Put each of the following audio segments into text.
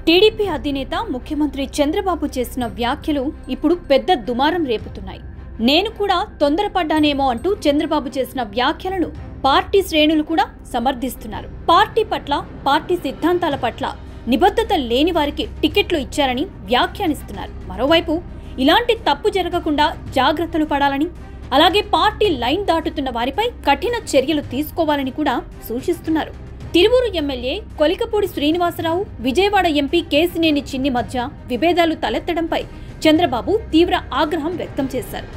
TDP అధినేత ముఖ్యమంత్రి చంద్రబాబు చేసిన వ్యాఖ్యలు ఇప్పుడు పెద్ద దుమారం రేపుతున్నాయి. నేను కూడా తొందరపడ్డానేమో అంటూ చంద్రబాబు చేసిన వ్యాఖ్యలను పార్టీ శ్రేణులు కూడా సమర్థిస్తున్నారు. పార్టీ పట్ల, పార్టీ సిద్ధాంతాల పట్ల నిబద్ధత లేని వారికి టికెట్లు ఇచ్చారని వ్యాఖ్యానిస్తున్నారు. మరోవైపు ఇలాంటి తప్పు జరగకుండా జాగ్రత్తలు పడాలని, అలాగే పార్టీ లైన్ దాటుతున్న వారిపై కఠిన చర్యలు తీసుకోవాలని కూడా సూచిస్తున్నారు. తిరువూరు ఎమ్మెల్యే కొలికపూడి శ్రీనివాసరావు, విజయవాడ ఎంపీ కేసినేని చిన్ని మధ్య విభేదాలు తలెత్తడంపై చంద్రబాబు తీవ్ర ఆగ్రహం వ్యక్తం చేశారు.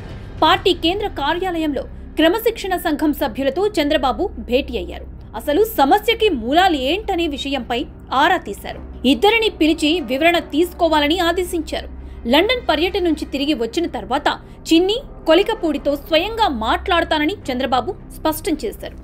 పార్టీ కేంద్ర కార్యాలయంలో క్రమశిక్షణ సంఘం సభ్యులతో చంద్రబాబు భేటీ అయ్యారు. అసలు సమస్యకి మూలాలు ఏంటనే విషయంపై ఆరా తీశారు. ఇద్దరిని పిలిచి వివరణ తీసుకోవాలని ఆదేశించారు. లండన్ పర్యటన నుంచి తిరిగి వచ్చిన తర్వాత చిన్ని, కొలికపూడితో స్వయంగా మాట్లాడతానని చంద్రబాబు స్పష్టం చేశారు.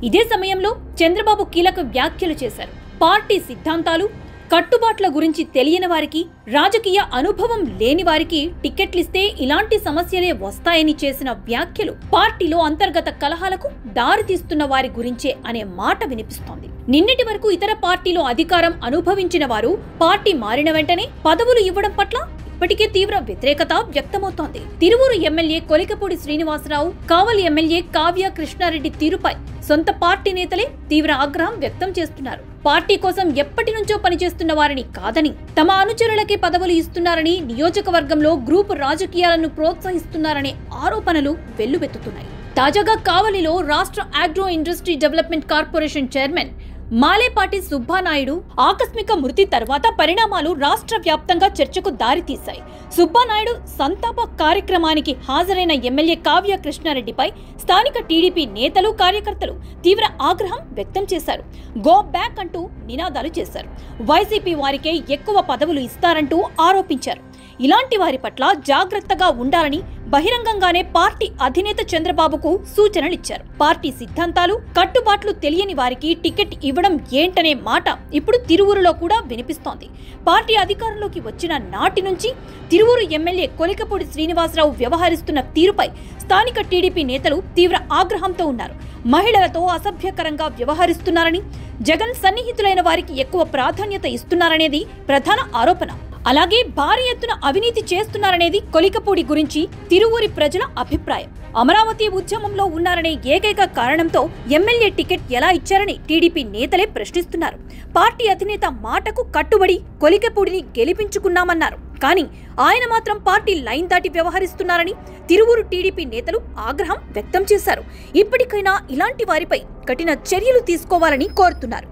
ఇదే సమయంలో చంద్రబాబు కీలక వ్యాఖ్యలు చేశారు. పార్టీ సిద్ధాంతాలు, కట్టుబాట్ల గురించి తెలియని వారికి, రాజకీయ అనుభవం లేని వారికి టికెట్లిస్తే ఇలాంటి సమస్యలే వస్తాయని చేసిన వ్యాఖ్యలు పార్టీలో అంతర్గత కలహాలకు దారితీస్తున్న వారి గురించే అనే మాట వినిపిస్తోంది. నిన్నటి వరకు ఇతర పార్టీలో అధికారం అనుభవించిన వారు పార్టీ మారిన వెంటనే పదవులు ఇవ్వడం పట్ల ఇప్పటికే తీవ్ర వ్యతిరేకత వ్యక్తమవుతోంది. తిరువూరు ఎమ్మెల్యే కొలికపూడి శ్రీనివాసరావు, కావలి ఎమ్మెల్యే కావ్య కృష్ణారెడ్డి తీరుపై సొంత పార్టీ నేతలే తీవ్ర ఆగ్రహం వ్యక్తం చేస్తున్నారు. పార్టీ కోసం ఎప్పటి నుంచో పనిచేస్తున్న వారిని కాదని, తమ అనుచరులకే పదవులు ఇస్తున్నారని, నియోజకవర్గంలో గ్రూపు రాజకీయాలను ప్రోత్సహిస్తున్నారనే ఆరోపణలు వెల్లువెత్తుతున్నాయి. తాజాగా కావలిలో రాష్ట్ర agro industry development corporation chairman Malepati Subba Naidu ఆకస్మిక మృతి తర్వాత పరిణామాలు రాష్ట్ర వ్యాప్తంగా చర్చకు దారితీశాయి. సుబ్బానాయుడు సంతాప కార్యక్రమానికి హాజరైన ఎమ్మెల్యే కావ్య కృష్ణారెడ్డిపై స్థానిక టీడీపీ నేతలు, కార్యకర్తలు తీవ్ర ఆగ్రహం వ్యక్తం చేశారు. గో బ్యాక్ అంటూ నినాదాలు చేశారు. వైసీపీ వారికే ఎక్కువ పదవులు ఇస్తారంటూ ఆరోపించారు. ఇలాంటి వారి పట్ల జాగ్రత్తగా ఉండాలని బహిరంగంగానే పార్టీ అధినేత చంద్రబాబుకు సూచనలిచ్చారు. పార్టీ సిద్ధాంతాలు, కట్టుబాట్లు తెలియని వారికి టికెట్ ఇవ్వడం ఏంటనే మాట ఇప్పుడు తిరువూరులో కూడా వినిపిస్తోంది. పార్టీ అధికారంలోకి వచ్చిన నాటి నుంచి తిరువూరు ఎమ్మెల్యే కొలికపూడి శ్రీనివాసరావు వ్యవహరిస్తున్న తీరుపై స్థానిక టీడీపీ నేతలు తీవ్ర ఆగ్రహంతో ఉన్నారు. మహిళలతో అసభ్యకరంగా వ్యవహరిస్తున్నారని, జగన్ సన్నిహితులైన వారికి ఎక్కువ ప్రాధాన్యత ఇస్తున్నారనేది ప్రధాన ఆరోపణ. అలాగే భారీ ఎత్తున అవినీతి చేస్తున్నారనేది కొలికపూడి గురించి తిరువూరి ప్రజల అభిప్రాయం. అమరావతి ఉద్యమంలో ఉన్నారనే ఏకైక కారణంతో ఎమ్మెల్యే టికెట్ ఎలా ఇచ్చారని టీడీపీ నేతలే ప్రశ్నిస్తున్నారు. పార్టీ అధినేత మాటకు కట్టుబడి కొలికపూడిని గెలిపించుకున్నామన్నారు. కానీ ఆయన మాత్రం పార్టీ లైన్ దాటి వ్యవహరిస్తున్నారని తిరువూరు టీడీపీ నేతలు ఆగ్రహం వ్యక్తం చేశారు. ఇప్పటికైనా ఇలాంటి వారిపై కఠిన చర్యలు తీసుకోవాలని కోరుతున్నారు.